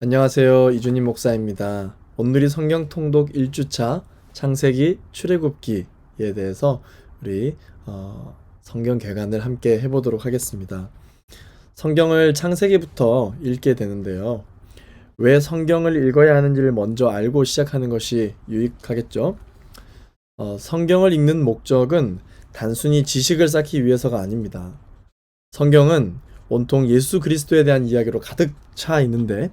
안녕하세요. 이준임 목사입니다. 오늘이 성경 통독 1주차 창세기 출애굽기에 대해서 우리 성경 개관을 함께 해보도록 하겠습니다. 성경을 창세기부터 읽게 되는데요. 왜 성경을 읽어야 하는지를 먼저 알고 시작하는 것이 유익하겠죠. 성경을 읽는 목적은 단순히 지식을 쌓기 위해서가 아닙니다. 성경은 온통 예수 그리스도에 대한 이야기로 가득 차 있는데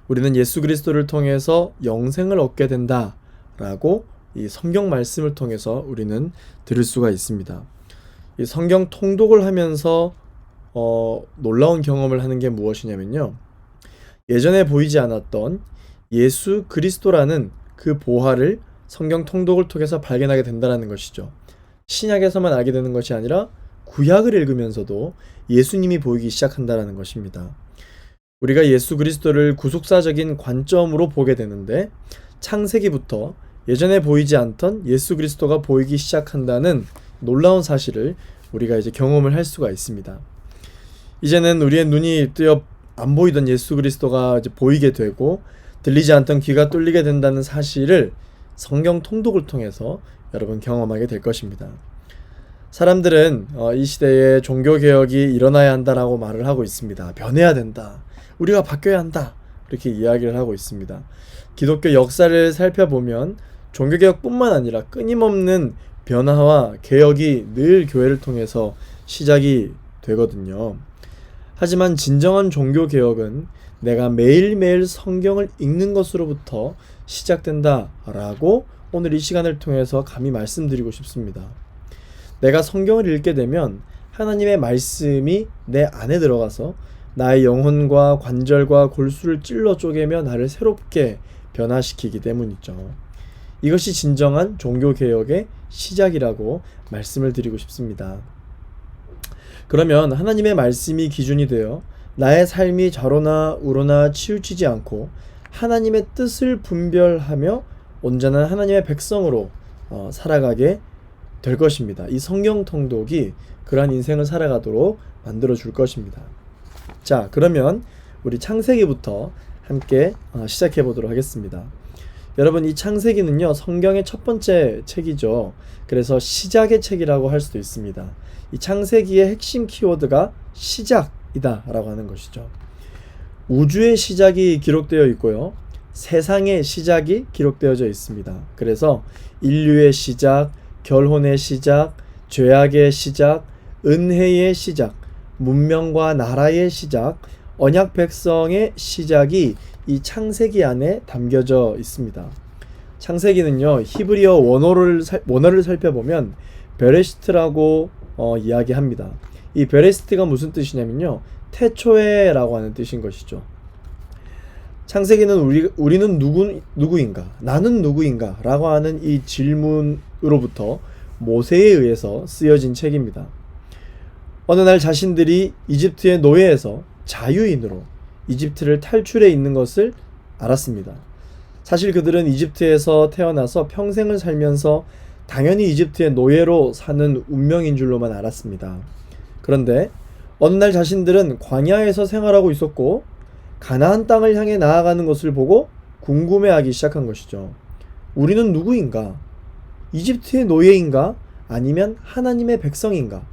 우리는 예수 그리스도를 통해서 영생을 얻게 된다라고 이 성경 말씀을 통해서 우리는 들을 수가 있습니다. 이 성경 통독을 하면서 놀라운 경험을 하는 게 무엇이냐면요. 예전에 보이지 않았던 예수 그리스도라는 그 보화를 성경 통독을 통해서 발견하게 된다는 것이죠. 신약에서만 알게 되는 것이 아니라 구약을 읽으면서도 예수님이 보이기 시작한다는 것입니다. 우리가 예수 그리스도를 구속사적인 관점으로 보게 되는데 창세기부터 예전에 보이지 않던 예수 그리스도가 보이기 시작한다는 놀라운 사실을 우리가 이제 경험을 할 수가 있습니다. 이제는 우리의 눈이 뜨여 안 보이던 예수 그리스도가 이제 보이게 되고 들리지 않던 귀가 뚫리게 된다는 사실을 성경 통독을 통해서 여러분 경험하게 될 것입니다. 사람들은 이 시대에 종교개혁이 일어나야 한다라고 말을 하고 있습니다. 변해야 된다. 우리가 바뀌어야 한다. 이렇게 이야기를 하고 있습니다. 기독교 역사를 살펴보면 종교개혁뿐만 아니라 끊임없는 변화와 개혁이 늘 교회를 통해서 시작이 되거든요. 하지만 진정한 종교개혁은 내가 매일매일 성경을 읽는 것으로부터 시작된다라고 오늘 이 시간을 통해서 감히 말씀드리고 싶습니다. 내가 성경을 읽게 되면 하나님의 말씀이 내 안에 들어가서 나의 영혼과 관절과 골수를 찔러 쪼개며 나를 새롭게 변화시키기 때문이죠. 이것이 진정한 종교개혁의 시작이라고 말씀을 드리고 싶습니다. 그러면 하나님의 말씀이 기준이 되어 나의 삶이 좌로나 우로나 치우치지 않고 하나님의 뜻을 분별하며 온전한 하나님의 백성으로 살아가게 될 것입니다. 이 성경 통독이 그러한 인생을 살아가도록 만들어 줄 것입니다. 자, 그러면 우리 창세기부터 함께 시작해 보도록 하겠습니다. 여러분, 이 창세기는요, 성경의 첫 번째 책이죠. 그래서 시작의 책이라고 할 수도 있습니다. 이 창세기의 핵심 키워드가 시작이다 라고 하는 것이죠. 우주의 시작이 기록되어 있고요, 세상의 시작이 기록되어져 있습니다. 그래서 인류의 시작, 결혼의 시작, 죄악의 시작, 은혜의 시작, 문명과 나라의 시작, 언약 백성의 시작이 이 창세기 안에 담겨져 있습니다. 창세기는요, 히브리어 원어를 살펴보면 베레시트라고 이야기합니다. 이 베레시트가 무슨 뜻이냐면요, 태초에라고 하는 뜻인 것이죠. 창세기는 우리는 누구인가? 나는 누구인가? 라고 하는 이 질문으로부터 모세에 의해서 쓰여진 책입니다. 어느 날 자신들이 이집트의 노예에서 자유인으로 이집트를 탈출해 있는 것을 알았습니다. 사실 그들은 이집트에서 태어나서 평생을 살면서 당연히 이집트의 노예로 사는 운명인 줄로만 알았습니다. 그런데 어느 날 자신들은 광야에서 생활하고 있었고 가나안 땅을 향해 나아가는 것을 보고 궁금해하기 시작한 것이죠. 우리는 누구인가? 이집트의 노예인가? 아니면 하나님의 백성인가?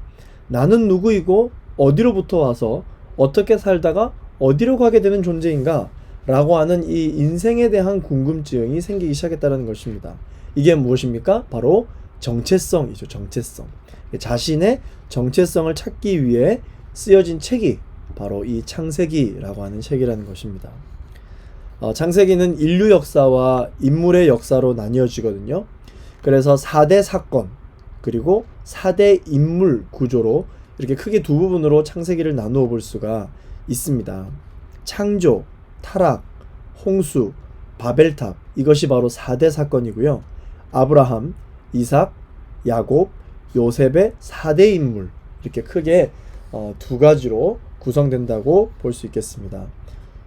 나는 누구이고 어디로부터 와서 어떻게 살다가 어디로 가게 되는 존재인가? 라고 하는 이 인생에 대한 궁금증이 생기기 시작했다는 것입니다. 이게 무엇입니까? 바로 정체성이죠. 정체성. 자신의 정체성을 찾기 위해 쓰여진 책이 바로 이 창세기라고 하는 책이라는 것입니다. 창세기는 인류 역사와 인물의 역사로 나뉘어지거든요. 그래서 4대 사건 그리고 4대 인물 구조로 이렇게 크게 두 부분으로 창세기를 나누어 볼 수가 있습니다. 창조, 타락, 홍수, 바벨탑, 이것이 바로 4대 사건이고요. 아브라함, 이삭, 야곱, 요셉의 4대 인물, 이렇게 크게 두 가지로 구성된다고 볼 수 있겠습니다.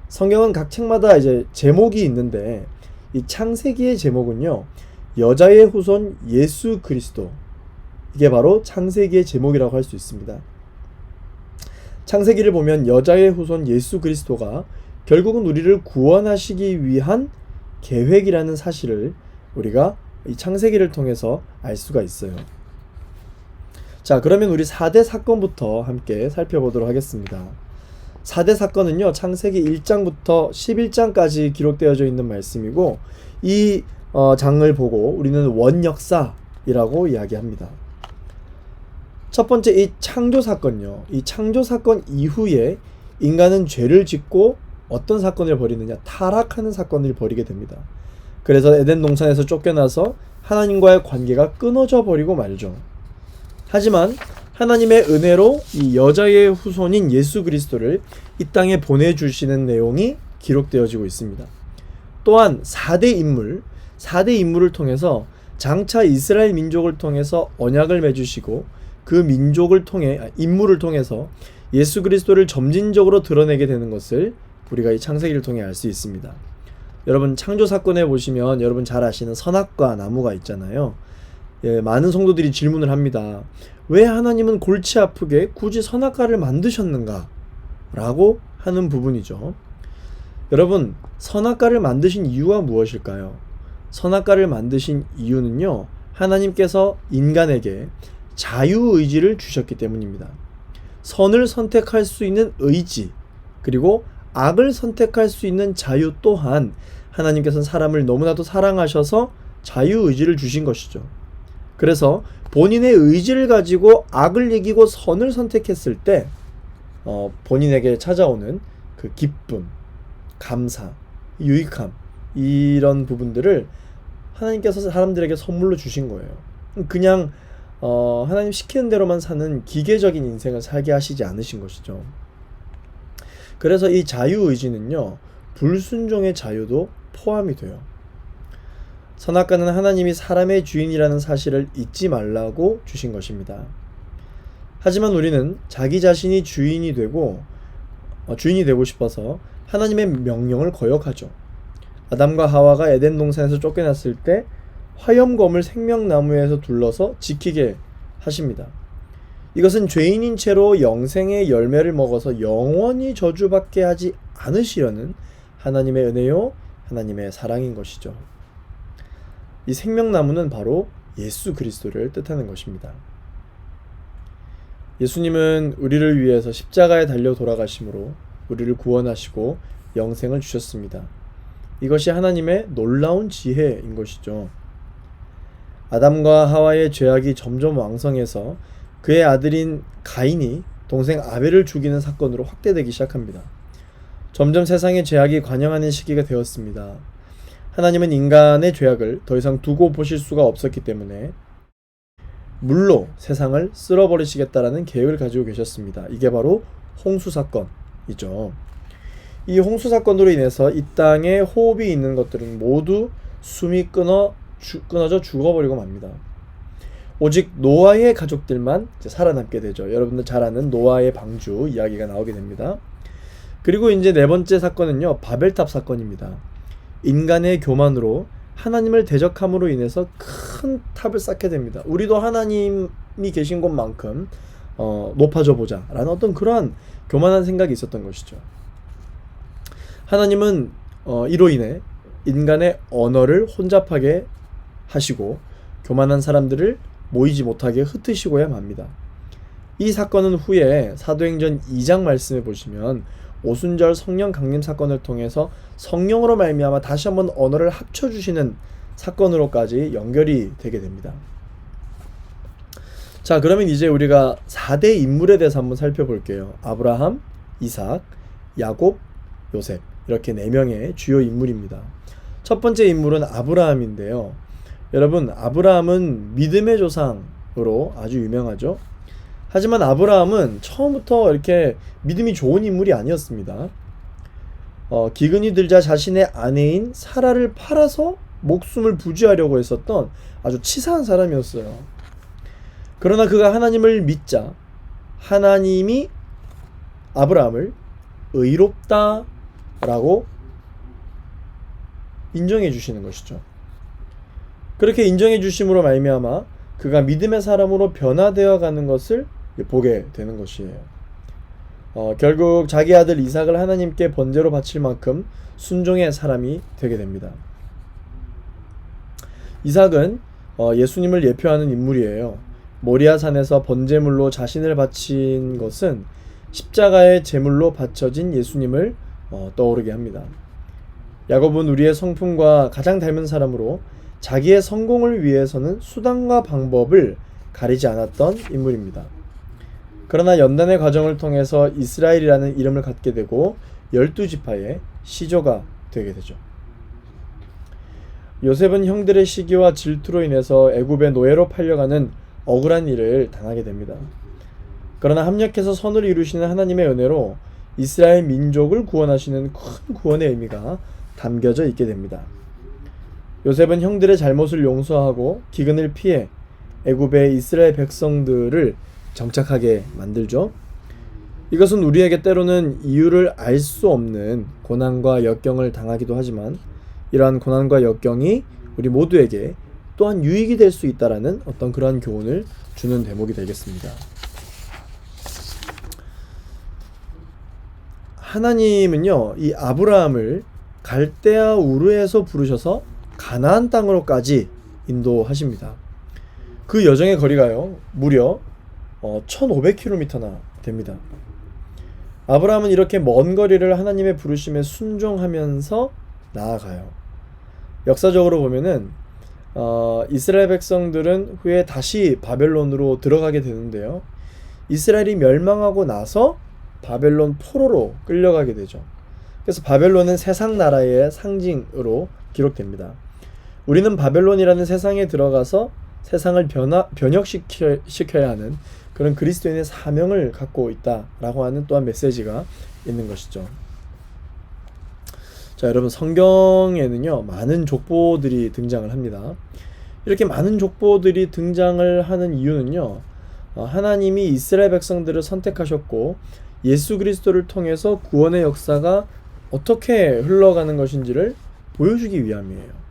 성경은 각 책마다 이제 제목이 있는데 이 창세기의 제목은요, 여자의 후손 예수 그리스도, 이게 바로 창세기의 제목이라고 할 수 있습니다. 창세기를 보면 여자의 후손 예수 그리스도가 결국은 우리를 구원하시기 위한 계획이라는 사실을 우리가 이 창세기를 통해서 알 수가 있어요. 자, 그러면 우리 4대 사건부터 함께 살펴보도록 하겠습니다. 4대 사건은요, 창세기 1장부터 11장까지 기록되어져 있는 말씀이고, 이 장을 보고 우리는 원역사이라고 이야기합니다. 첫 번째, 이 창조 사건요. 이 창조 사건 이후에 인간은 죄를 짓고 어떤 사건을 벌이느냐? 타락하는 사건을 벌이게 됩니다. 그래서 에덴 동산에서 쫓겨나서 하나님과의 관계가 끊어져 버리고 말죠. 하지만 하나님의 은혜로 이 여자의 후손인 예수 그리스도를 이 땅에 보내주시는 내용이 기록되어지고 있습니다. 또한 4대 인물을 통해서 장차 이스라엘 민족을 통해서 언약을 맺으시고 그 인물을 통해서 예수 그리스도를 점진적으로 드러내게 되는 것을 우리가 이 창세기를 통해 알 수 있습니다. 여러분, 창조 사건에 보시면 여러분 잘 아시는 선악과 나무가 있잖아요. 예, 많은 성도들이 질문을 합니다. 왜 하나님은 골치 아프게 굳이 선악과를 만드셨는가? 라고 하는 부분이죠. 여러분, 선악과를 만드신 이유가 무엇일까요? 선악과를 만드신 이유는요, 하나님께서 인간에게 자유의지를 주셨기 때문입니다. 선을 선택할 수 있는 의지, 그리고 악을 선택할 수 있는 자유 또한 하나님께서는 사람을 너무나도 사랑하셔서 자유의지를 주신 것이죠. 그래서 본인의 의지를 가지고 악을 이기고 선을 선택했을 때 본인에게 찾아오는 그 기쁨, 감사, 유익함, 이런 부분들을 하나님께서 사람들에게 선물로 주신 거예요. 그냥 하나님 시키는 대로만 사는 기계적인 인생을 살게 하시지 않으신 것이죠. 그래서 이 자유의지는요, 불순종의 자유도 포함이 돼요. 선악과는 하나님이 사람의 주인이라는 사실을 잊지 말라고 주신 것입니다. 하지만 우리는 자기 자신이 주인이 되고 싶어서 하나님의 명령을 거역하죠. 아담과 하와가 에덴 동산에서 쫓겨났을 때 화염검을 생명나무에서 둘러서 지키게 하십니다. 이것은 죄인인 채로 영생의 열매를 먹어서 영원히 저주받게 하지 않으시려는 하나님의 은혜요, 하나님의 사랑인 것이죠. 이 생명나무는 바로 예수 그리스도를 뜻하는 것입니다. 예수님은 우리를 위해서 십자가에 달려 돌아가심으로 우리를 구원하시고 영생을 주셨습니다. 이것이 하나님의 놀라운 지혜인 것이죠. 아담과 하와의 죄악이 점점 왕성해서 그의 아들인 가인이 동생 아벨을 죽이는 사건으로 확대되기 시작합니다. 점점 세상의 죄악이 관영하는 시기가 되었습니다. 하나님은 인간의 죄악을 더 이상 두고 보실 수가 없었기 때문에 물로 세상을 쓸어버리시겠다라는 계획을 가지고 계셨습니다. 이게 바로 홍수 사건이죠. 이 홍수 사건으로 인해서 이 땅에 호흡이 있는 것들은 모두 숨이 끊어져 죽어버리고 맙니다. 오직 노아의 가족들만 이제 살아남게 되죠. 여러분들 잘 아는 노아의 방주 이야기가 나오게 됩니다. 그리고 이제 네 번째 사건은요, 바벨탑 사건입니다. 인간의 교만으로 하나님을 대적함으로 인해서 큰 탑을 쌓게 됩니다. 우리도 하나님이 계신 곳만큼 높아져 보자 라는 어떤 그러한 교만한 생각이 있었던 것이죠. 하나님은 이로 인해 인간의 언어를 혼잡하게 하시고 교만한 사람들을 모이지 못하게 흩으시고야 맙니다. 이 사건은 후에 사도행전 2장 말씀에 보시면 오순절 성령 강림 사건을 통해서 성령으로 말미암아 다시 한번 언어를 합쳐주시는 사건으로까지 연결이 되게 됩니다. 자, 그러면 이제 우리가 4대 인물에 대해서 한번 살펴볼게요. 아브라함, 이삭, 야곱, 요셉, 이렇게 4명의 주요 인물입니다. 첫 번째 인물은 아브라함인데요. 여러분, 아브라함은 믿음의 조상으로 아주 유명하죠. 하지만 아브라함은 처음부터 이렇게 믿음이 좋은 인물이 아니었습니다. 기근이 들자 자신의 아내인 사라를 팔아서 목숨을 부지하려고 했었던 아주 치사한 사람이었어요. 그러나 그가 하나님을 믿자 하나님이 아브라함을 의롭다라고 인정해 주시는 것이죠. 그렇게 인정해 주심으로 말미암아 그가 믿음의 사람으로 변화되어 가는 것을 보게 되는 것이에요. 결국 자기 아들 이삭을 하나님께 번제로 바칠 만큼 순종의 사람이 되게 됩니다. 이삭은 예수님을 예표하는 인물이에요. 모리아 산에서 번제물로 자신을 바친 것은 십자가의 제물로 바쳐진 예수님을 떠오르게 합니다. 야곱은 우리의 성품과 가장 닮은 사람으로 자기의 성공을 위해서는 수단과 방법을 가리지 않았던 인물입니다. 그러나 연단의 과정을 통해서 이스라엘이라는 이름을 갖게 되고 12지파의 시조가 되게 되죠. 요셉은 형들의 시기와 질투로 인해서 애굽의 노예로 팔려가는 억울한 일을 당하게 됩니다. 그러나 합력해서 선을 이루시는 하나님의 은혜로 이스라엘 민족을 구원하시는 큰 구원의 의미가 담겨져 있게 됩니다. 요셉은 형들의 잘못을 용서하고 기근을 피해 애굽의 이스라엘 백성들을 정착하게 만들죠. 이것은 우리에게 때로는 이유를 알 수 없는 고난과 역경을 당하기도 하지만 이러한 고난과 역경이 우리 모두에게 또한 유익이 될 수 있다라는 어떤 그러한 교훈을 주는 대목이 되겠습니다. 하나님은요, 이 아브라함을 갈대아 우르에서 부르셔서 가나안 땅으로까지 인도하십니다. 그 여정의 거리가요, 무려 1500km나 됩니다. 아브라함은 이렇게 먼 거리를 하나님의 부르심에 순종하면서 나아가요. 역사적으로 보면은 이스라엘 백성들은 후에 다시 바벨론으로 들어가게 되는데요. 이스라엘이 멸망하고 나서 바벨론 포로로 끌려가게 되죠. 그래서 바벨론은 세상 나라의 상징으로 기록됩니다. 우리는 바벨론이라는 세상에 들어가서 세상을 변혁시켜야 하는 그런 그리스도인의 사명을 갖고 있다라고 하는 또한 메시지가 있는 것이죠. 자, 여러분, 성경에는요, 많은 족보들이 등장을 합니다. 이렇게 많은 족보들이 등장을 하는 이유는요, 하나님이 이스라엘 백성들을 선택하셨고 예수 그리스도를 통해서 구원의 역사가 어떻게 흘러가는 것인지를 보여주기 위함이에요.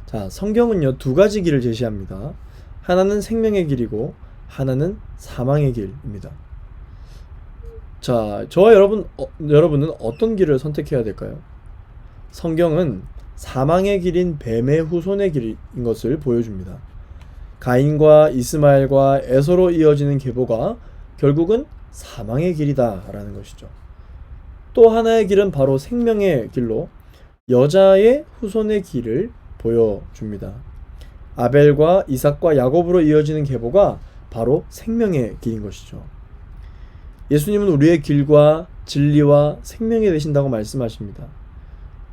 자, 성경은요, 두 가지 길을 제시합니다. 하나는 생명의 길이고 하나는 사망의 길입니다. 자, 저와 여러분은 어떤 길을 선택해야 될까요? 성경은 사망의 길인 뱀의 후손의 길인 것을 보여줍니다. 가인과 이스마엘과 에서로 이어지는 계보가 결국은 사망의 길이다라는 것이죠. 또 하나의 길은 바로 생명의 길로 여자의 후손의 길을 보여줍니다. 아벨과 이삭과 야곱으로 이어지는 계보가 바로 생명의 길인 것이죠. 예수님은 우리의 길과 진리와 생명이 되신다고 말씀하십니다.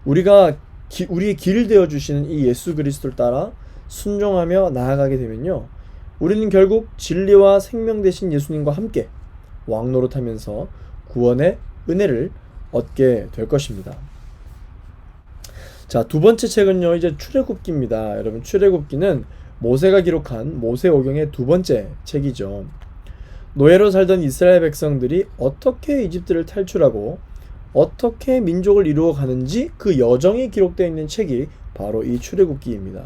우리의 길을 되어주시는 이 예수 그리스도를 따라 순종하며 나아가게 되면요, 우리는 결국 진리와 생명 되신 예수님과 함께 왕노릇하면서 구원의 은혜를 얻게 될 것입니다. 자, 두 번째 책은요, 이제 출애굽기입니다. 여러분, 출애굽기는 모세가 기록한 모세오경의 두 번째 책이죠. 노예로 살던 이스라엘 백성들이 어떻게 이집트를 탈출하고 어떻게 민족을 이루어 가는지 그 여정이 기록되어 있는 책이 바로 이 출애굽기입니다.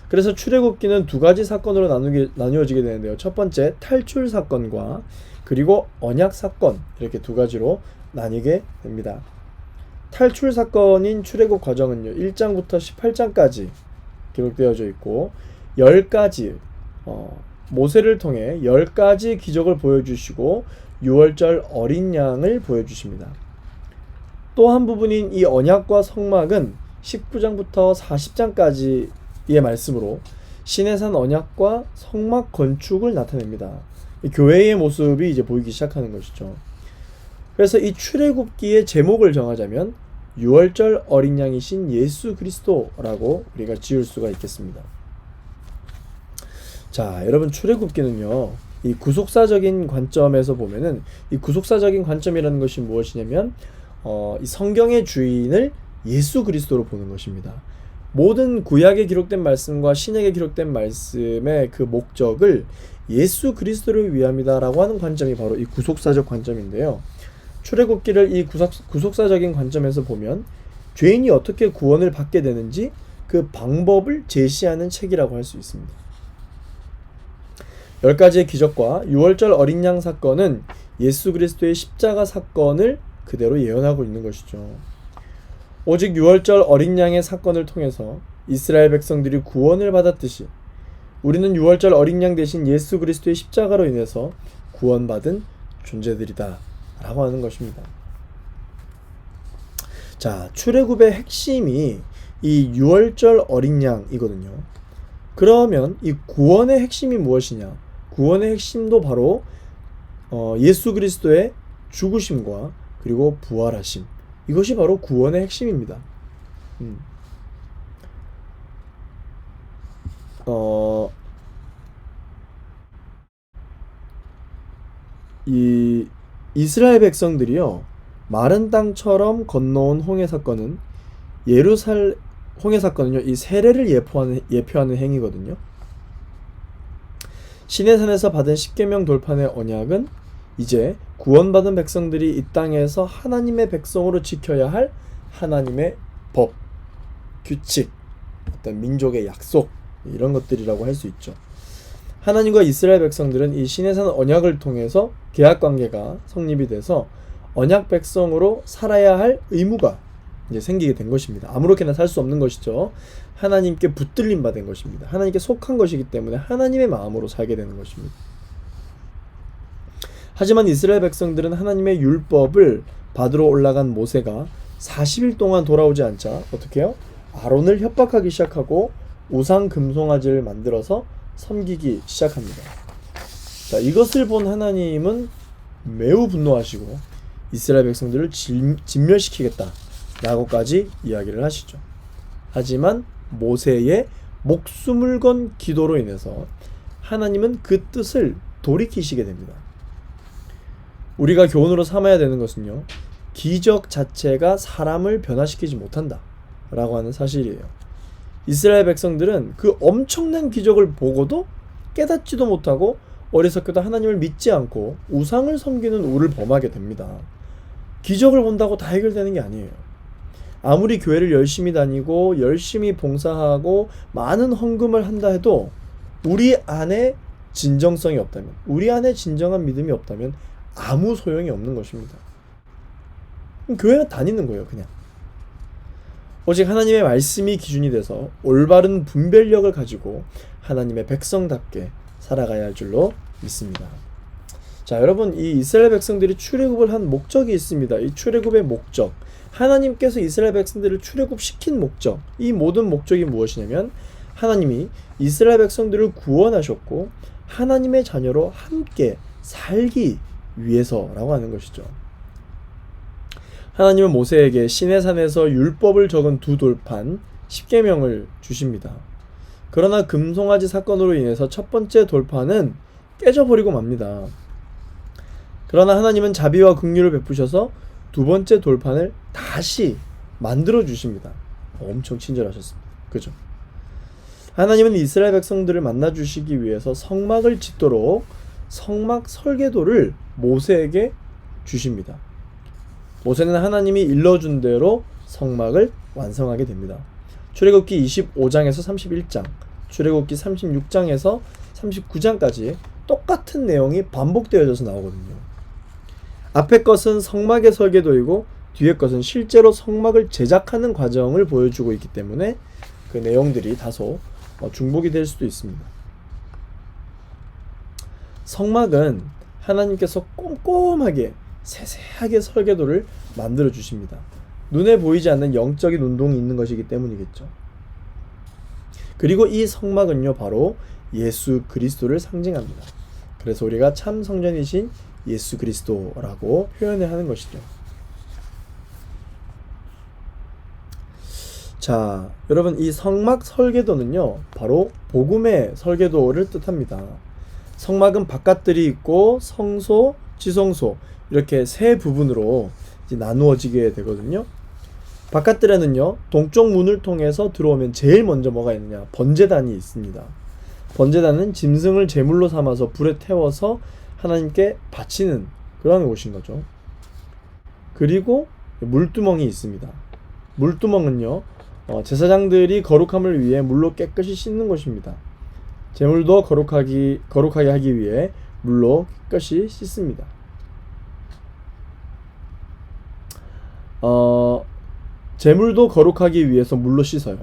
그래서 출애굽기는 두 가지 사건으로 나누어지게 되는데요. 첫 번째, 탈출 사건과 그리고 언약 사건, 이렇게 두 가지로 나뉘게 됩니다. 탈출 사건인 출애굽 과정은요, 1장부터 18장까지 기록되어져 있고 10가지 모세를 통해 10가지 기적을 보여주시고 6월절 어린 양을 보여주십니다. 또 한 부분인 이 언약과 성막은 19장부터 40장까지의 말씀으로 시내산 언약과 성막 건축을 나타냅니다. 교회의 모습이 이제 보이기 시작하는 것이죠. 그래서 이 출애굽기의 제목을 정하자면 6월절 어린 양이신 예수 그리스도라고 우리가 지을 수가 있겠습니다. 자, 여러분, 출애굽기는요, 이 구속사적인 관점에서 보면은 이 구속사적인 관점이라는 것이 무엇이냐면 이 성경의 주인을 예수 그리스도로 보는 것입니다. 모든 구약에 기록된 말씀과 신약에 기록된 말씀의 그 목적을 예수 그리스도를 위함이다라고 하는 관점이 바로 이 구속사적 관점인데요. 출애굽기를 이 구속사적인 관점에서 보면 죄인이 어떻게 구원을 받게 되는지 그 방법을 제시하는 책이라고 할 수 있습니다. 10가지의 기적과 6월절 어린 양 사건은 예수 그리스도의 십자가 사건을 그대로 예언하고 있는 것이죠. 오직 유월절 어린 양의 사건을 통해서 이스라엘 백성들이 구원을 받았듯이 우리는 유월절 어린 양 대신 예수 그리스도의 십자가로 인해서 구원받은 존재들이다 라고 하는 것입니다. 자, 출애굽의 핵심이 이 유월절 어린 양이거든요. 그러면 이 구원의 핵심이 무엇이냐? 구원의 핵심도 바로 예수 그리스도의 죽으심과 그리고 부활하심, 이것이 바로 구원의 핵심입니다. 이 이스라엘 백성들이요, 마른 땅처럼 건너온 홍해 사건은 홍해 사건은요, 이 세례를 예표하는 행위거든요. 시내산에서 받은 십계명 돌판의 언약은 이제 구원받은 백성들이 이 땅에서 하나님의 백성으로 지켜야 할 하나님의 법, 규칙, 어떤 민족의 약속, 이런 것들이라고 할 수 있죠. 하나님과 이스라엘 백성들은 이 시내산 언약을 통해서 계약관계가 성립이 돼서 언약 백성으로 살아야 할 의무가 이제 생기게 된 것입니다. 아무렇게나 살 수 없는 것이죠. 하나님께 붙들림 받은 것입니다. 하나님께 속한 것이기 때문에 하나님의 마음으로 살게 되는 것입니다. 하지만 이스라엘 백성들은 하나님의 율법을 받으러 올라간 모세가 40일 동안 돌아오지 않자 어떻게 해요? 아론을 협박하기 시작하고 우상 금송아지를 만들어서 섬기기 시작합니다. 자, 이것을 본 하나님은 매우 분노하시고 이스라엘 백성들을 진멸시키겠다 라고까지 이야기를 하시죠. 하지만 모세의 목숨을 건 기도로 인해서 하나님은 그 뜻을 돌이키시게 됩니다. 우리가 교훈으로 삼아야 되는 것은요, 기적 자체가 사람을 변화시키지 못한다 라고 하는 사실이에요. 이스라엘 백성들은 그 엄청난 기적을 보고도 깨닫지도 못하고 어리석게도 하나님을 믿지 않고 우상을 섬기는 우를 범하게 됩니다. 기적을 본다고 다 해결되는 게 아니에요. 아무리 교회를 열심히 다니고 열심히 봉사하고 많은 헌금을 한다 해도 우리 안에 진정성이 없다면, 우리 안에 진정한 믿음이 없다면 아무 소용이 없는 것입니다. 교회는 다니는 거예요, 그냥. 오직 하나님의 말씀이 기준이 돼서 올바른 분별력을 가지고 하나님의 백성답게 살아가야 할 줄로 믿습니다. 자, 여러분, 이 이스라엘 백성들이 출애굽을 한 목적이 있습니다. 이 출애굽의 목적, 하나님께서 이스라엘 백성들을 출애굽시킨 목적, 이 모든 목적이 무엇이냐면 하나님이 이스라엘 백성들을 구원하셨고 하나님의 자녀로 함께 살기 위해서라고 하는 것이죠. 하나님은 모세에게 시내산에서 율법을 적은 두 돌판 10계명을 주십니다. 그러나 금송아지 사건으로 인해서 첫 번째 돌판은 깨져버리고 맙니다. 그러나 하나님은 자비와 긍휼을 베푸셔서 두 번째 돌판을 다시 만들어 주십니다. 엄청 친절하셨습니다. 그죠? 하나님은 이스라엘 백성들을 만나 주시기 위해서 성막을 짓도록 성막 설계도를 모세에게 주십니다. 모세는 하나님이 일러준 대로 성막을 완성하게 됩니다. 출애굽기 25장에서 31장, 출애굽기 36장에서 39장까지 똑같은 내용이 반복되어져서 나오거든요. 앞에 것은 성막의 설계도이고 뒤에 것은 실제로 성막을 제작하는 과정을 보여주고 있기 때문에 그 내용들이 다소 중복이 될 수도 있습니다. 성막은 하나님께서 꼼꼼하게 세세하게 설계도를 만들어 주십니다. 눈에 보이지 않는 영적인 운동이 있는 것이기 때문이겠죠. 그리고 이 성막은요, 바로 예수 그리스도를 상징합니다. 그래서 우리가 참 성전이신 예수 그리스도라고 표현을 하는 것이죠. 자, 여러분, 이 성막 설계도는요, 바로 복음의 설계도를 뜻합니다. 성막은 바깥들이 있고 성소, 지성소 이렇게 세 부분으로 이제 나누어지게 되거든요. 바깥들에는요, 동쪽 문을 통해서 들어오면 제일 먼저 뭐가 있느냐? 번제단이 있습니다. 번제단은 짐승을 제물로 삼아서 불에 태워서 하나님께 바치는 그런 곳인 거죠. 그리고 물두멍이 있습니다. 물두멍은요, 제사장들이 거룩함을 위해 물로 깨끗이 씻는 곳입니다. 제물도 거룩하게 하기 위해 물로 깨끗이 씻습니다. 제물도 거룩하기 위해서 물로 씻어요.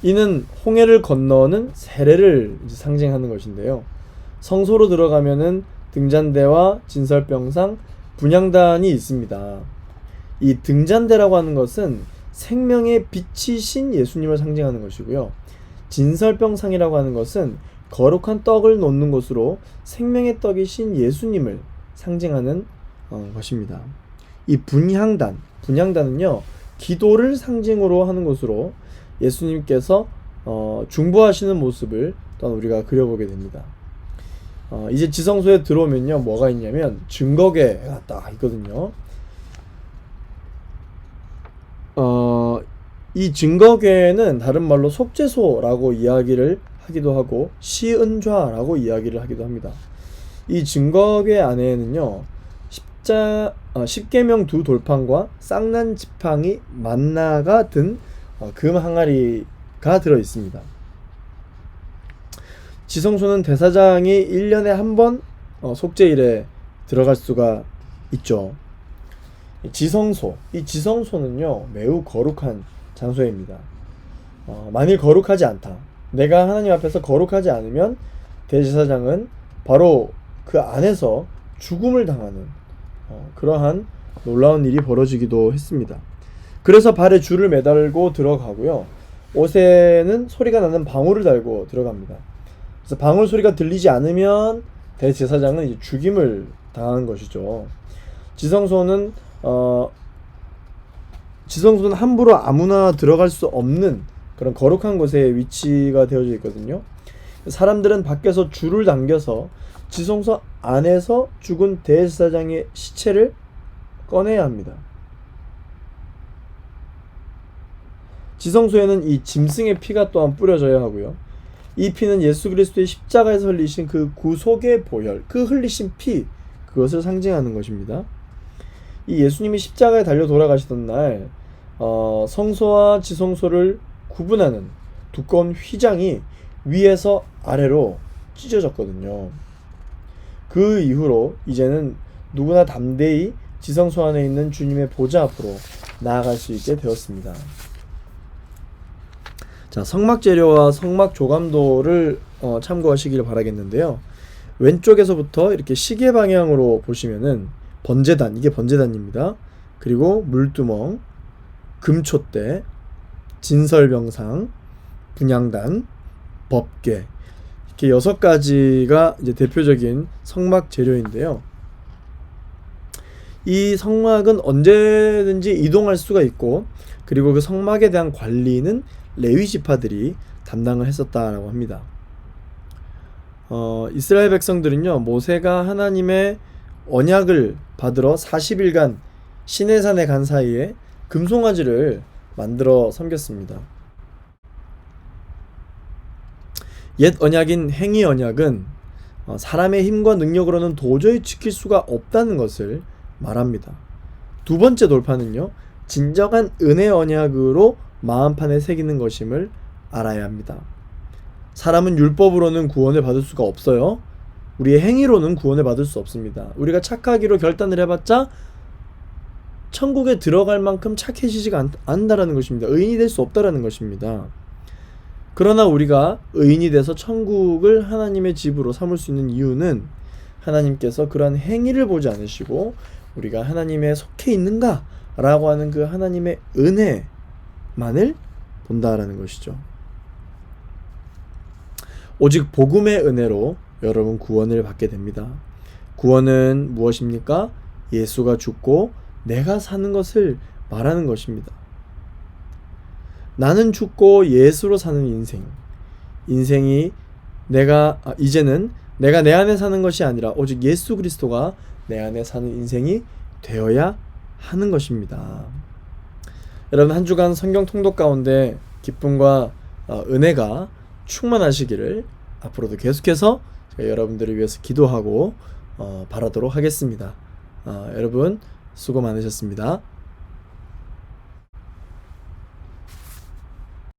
이는 홍해를 건너는 세례를 상징하는 것인데요. 성소로 들어가면은 등잔대와 진설병상, 분향단이 있습니다. 이 등잔대라고 하는 것은 생명의 빛이신 예수님을 상징하는 것이고요. 진설병상이라고 하는 것은 거룩한 떡을 놓는 곳으로 생명의 떡이신 예수님을 상징하는 것입니다. 이 분향단은요, 기도를 상징으로 하는 곳으로 예수님께서 중보하시는 모습을 또한 우리가 그려보게 됩니다. 이제 지성소에 들어오면요, 뭐가 있냐면 증거궤가 딱 있거든요. 이 증거궤는 다른 말로 속죄소라고 이야기를 하기도 하고 시은좌라고 이야기를 하기도 합니다. 이 증거궤 안에는요, 십계명 두 돌판과 쌍난 지팡이, 만나가 든 금 항아리가 들어 있습니다. 지성소는 대사장이 1년에 한 번 속죄일에 들어갈 수가 있죠. 이 지성소는요, 매우 거룩한 장소입니다. 만일 거룩하지 않다, 내가 하나님 앞에서 거룩하지 않으면 대제사장은 바로 그 안에서 죽음을 당하는 그러한 놀라운 일이 벌어지기도 했습니다. 그래서 발에 줄을 매달고 들어가고요, 옷에는 소리가 나는 방울을 달고 들어갑니다. 그래서 방울 소리가 들리지 않으면 대제사장은 이제 죽임을 당하는 것이죠. 지성소는 함부로 아무나 들어갈 수 없는 그런 거룩한 곳에 위치가 되어져 있거든요. 사람들은 밖에서 줄을 당겨서 지성소 안에서 죽은 대제사장의 시체를 꺼내야 합니다. 지성소에는 이 짐승의 피가 또한 뿌려져야 하고요. 이 피는 예수 그리스도의 십자가에서 흘리신 그 구속의 보혈, 그 흘리신 피, 그것을 상징하는 것입니다. 이 예수님이 십자가에 달려 돌아가시던 날 성소와 지성소를 구분하는 두꺼운 휘장이 위에서 아래로 찢어졌거든요. 그 이후로 이제는 누구나 담대히 지성소 안에 있는 주님의 보좌 앞으로 나아갈 수 있게 되었습니다. 자, 성막 재료와 성막 조감도를 참고하시길 바라겠는데요. 왼쪽에서부터 이렇게 시계 방향으로 보시면은 번제단, 이게 번제단입니다. 그리고 물두멍, 금촛대, 진설병상, 분향단, 법궤, 이렇게 6가지가 이제 대표적인 성막 재료인데요. 이 성막은 언제든지 이동할 수가 있고, 그리고 그 성막에 대한 관리는 레위 지파들이 담당을 했었다라고 합니다. 이스라엘 백성들은요, 모세가 하나님의 언약을 받으러 40일간 시내산에 간 사이에 금송아지를 만들어 섬겼습니다. 옛 언약인 행위 언약은 사람의 힘과 능력으로는 도저히 지킬 수가 없다는 것을 말합니다. 두 번째 돌파는요, 진정한 은혜 언약으로 마음판에 새기는 것임을 알아야 합니다. 사람은 율법으로는 구원을 받을 수가 없어요. 우리의 행위로는 구원을 받을 수 없습니다. 우리가 착하기로 결단을 해봤자 천국에 들어갈 만큼 착해지지가 않는다라는 것입니다. 의인이 될 수 없다라는 것입니다. 그러나 우리가 의인이 돼서 천국을 하나님의 집으로 삼을 수 있는 이유는 하나님께서 그러한 행위를 보지 않으시고 우리가 하나님에 속해 있는가 라고 하는 그 하나님의 은혜만을 본다라는 것이죠. 오직 복음의 은혜로 여러분 구원을 받게 됩니다. 구원은 무엇입니까? 예수가 죽고 내가 사는 것을 말하는 것입니다. 나는 죽고 예수로 사는 인생이 이제는 내가 내 안에 사는 것이 아니라 오직 예수 그리스도가 내 안에 사는 인생이 되어야 하는 것입니다. 여러분, 한 주간 성경 통독 가운데 기쁨과 은혜가 충만하시기를 앞으로도 계속해서 제가 여러분들을 위해서 기도하고 바라도록 하겠습니다. 여러분 수고 많으셨습니다.